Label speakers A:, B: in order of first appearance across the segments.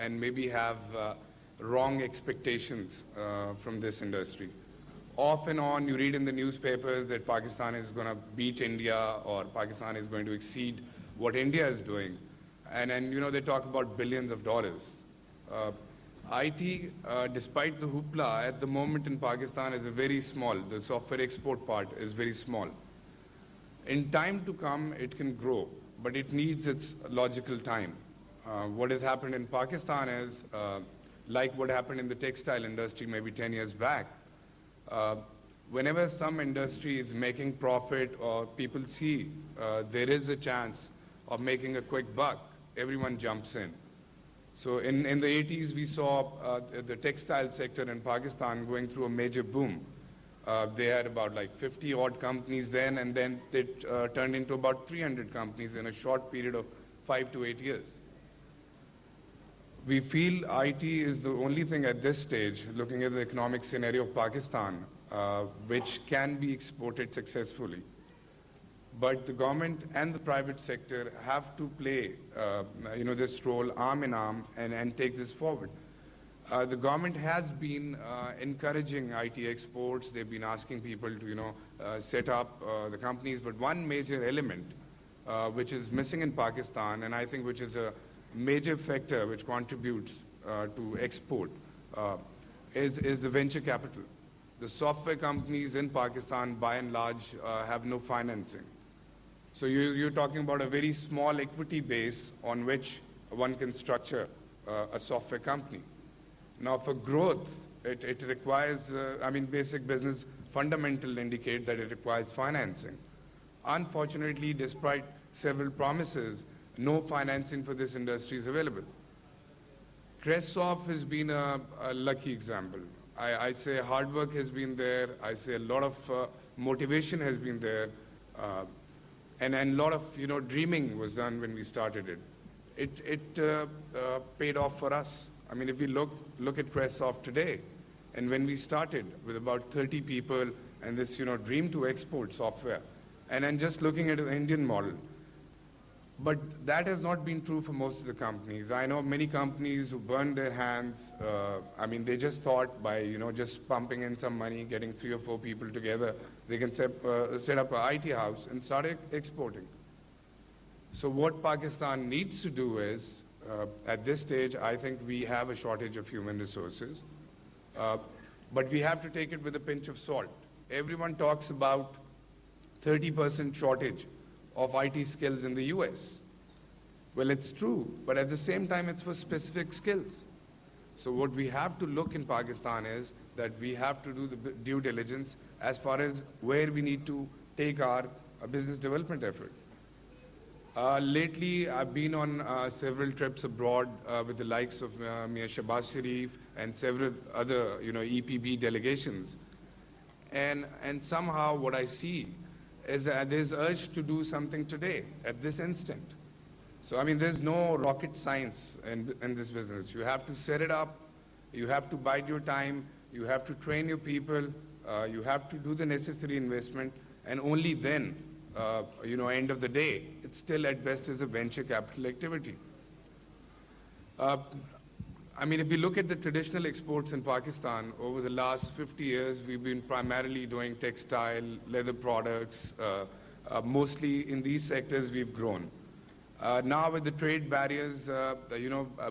A: and maybe have wrong expectations from this industry. Off and on, you read in the newspapers that Pakistan is going to beat India, or Pakistan is going to exceed what India is doing. And you know, they talk about billions of dollars. IT, despite the hoopla, at the moment in Pakistan is very small. The software export part is very small. In time to come, it can grow, but it needs its logical time. What has happened in Pakistan is, like what happened in the textile industry maybe 10 years back, whenever some industry is making profit or people see there is a chance of making a quick buck, everyone jumps in. So in the 80s, we saw the textile sector in Pakistan going through a major boom. They had about like 50 odd companies then, and then it turned into about 300 companies in a short period of 5 to 8 years. We feel IT is the only thing at this stage, looking at the economic scenario of Pakistan, which can be exported successfully. But the government and the private sector have to play, this role arm in arm and take this forward. The government has been encouraging IT exports. They've been asking people to, set up the companies. But one major element which is missing in Pakistan, and I think which is a major factor which contributes to export, is the venture capital. The software companies in Pakistan, by and large, have no financing. So you're talking about a very small equity base on which one can structure a software company. Now, for growth, it requires, basic business fundamentals indicate that it requires financing. Unfortunately, despite several promises, no financing for this industry is available. Cresoft has been a lucky example. I say hard work has been there. I say a lot of motivation has been there. And a lot of dreaming was done when we started it. It paid off for us. I mean, if we look at Cresoft today, and when we started with about 30 people and this dream to export software, and then just looking at the Indian model. But that has not been true for most of the companies. I know many companies who burned their hands. They just thought by just pumping in some money, getting 3 or 4 people together, they can set up an IT house and start exporting. So what Pakistan needs to do is, at this stage, I think we have a shortage of human resources, but we have to take it with a pinch of salt. Everyone talks about 30% shortage of IT skills in the US. Well, it's true, but at the same time, it's for specific skills. So what we have to look in Pakistan is that we have to do the due diligence as far as where we need to take our business development effort. Lately, I've been on several trips abroad with the likes of Mia Shahbaz Sharif and several other, EPB delegations. And somehow what I see is that there's urge to do something today, at this instant. So, there's no rocket science in this business. You have to set it up, you have to bide your time, you have to train your people, you have to do the necessary investment, and only then, end of the day, it's still at best is a venture capital activity. If you look at the traditional exports in Pakistan, over the last 50 years, we've been primarily doing textile, leather products. Mostly in these sectors, we've grown. Now with the trade barriers,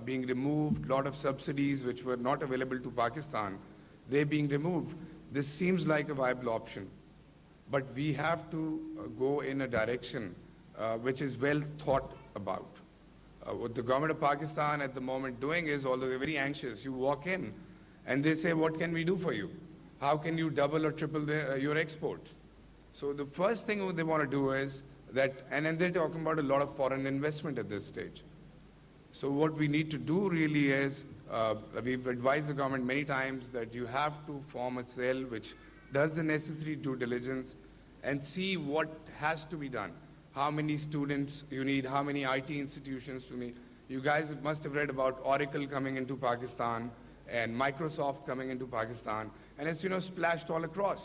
A: being removed, a lot of subsidies which were not available to Pakistan, they're being removed. This seems like a viable option. But we have to go in a direction which is well thought about. What the government of Pakistan at the moment doing is, although they're very anxious, you walk in and they say, what can we do for you? How can you double or triple your exports? So the first thing they want to do is that, and then they're talking about a lot of foreign investment at this stage. So what we need to do really is, we've advised the government many times that you have to form a cell which does the necessary due diligence and see what has to be done. How many students you need, how many IT institutions you need. You guys must have read about Oracle coming into Pakistan and Microsoft coming into Pakistan, and it's splashed all across.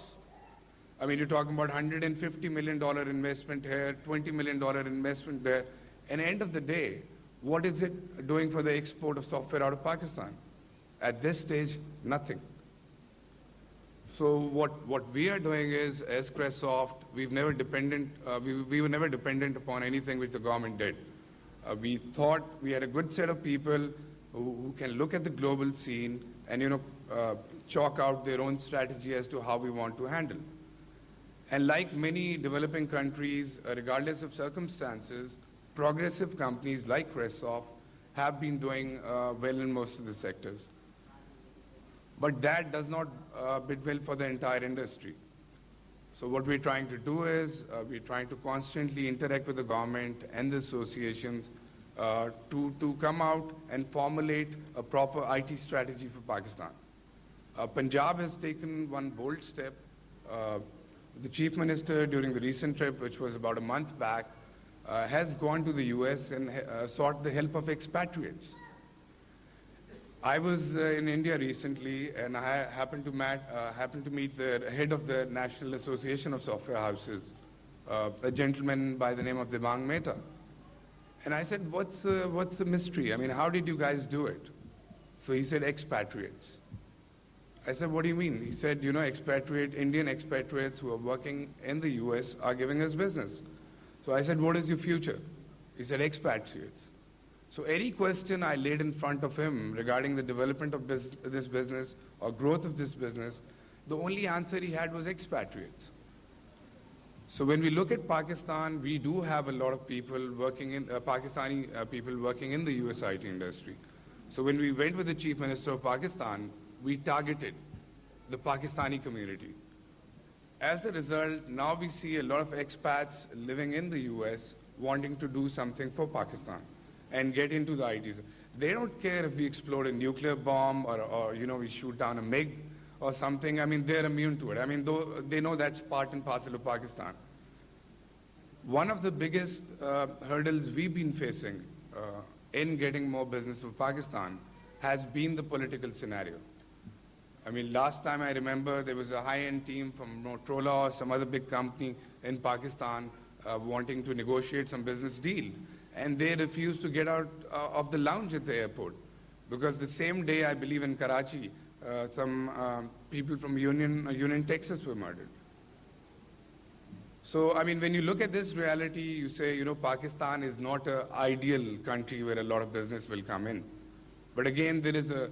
A: You're talking about $150 million investment here, $20 million investment there. And at the end of the day, What is it doing for the export of software out of Pakistan? At this stage, nothing. So what we are doing is, as Cresoft, we were never dependent upon anything which the government did. We thought we had a good set of people who can look at the global scene and chalk out their own strategy as to how we want to handle. And like many developing countries, regardless of circumstances, progressive companies like Cresoft have been doing well in most of the sectors. But that does not bid well for the entire industry. So what we're trying to do is we're trying to constantly interact with the government and the associations to come out and formulate a proper IT strategy for Pakistan. Punjab has taken one bold step. The Chief Minister, during the recent trip, which was about a month back, has gone to the US and sought the help of expatriates. I was in India recently, and I happened to meet the head of the National Association of Software Houses, a gentleman by the name of Devang Mehta. And I said, what's the mystery? I mean, how did you guys do it? So he said, expatriates. I said, what do you mean? He said, Indian expatriates who are working in the US are giving us business. So I said, what is your future? He said, expatriates. So any question I laid in front of him regarding the development of this business or growth of this business, the only answer he had was expatriates. So when we look at Pakistan, we do have a lot of people working in, Pakistani people working in the US IT industry. So when we went with the Chief Minister of Pakistan, we targeted the Pakistani community. As a result, now we see a lot of expats living in the US wanting to do something for Pakistan and get into the ITs. They don't care if we explode a nuclear bomb or we shoot down a MiG or something. I mean, they're immune to it. I mean, they know that's part and parcel of Pakistan. One of the biggest hurdles we've been facing in getting more business for Pakistan has been the political scenario. I mean, last time I remember there was a high-end team from Motorola or some other big company in Pakistan wanting to negotiate some business deal. And they refused to get out of the lounge at the airport. Because the same day, I believe in Karachi, some people from Union, Texas were murdered. So, I mean, when you look at this reality, you say, Pakistan is not an ideal country where a lot of business will come in. But again, there is a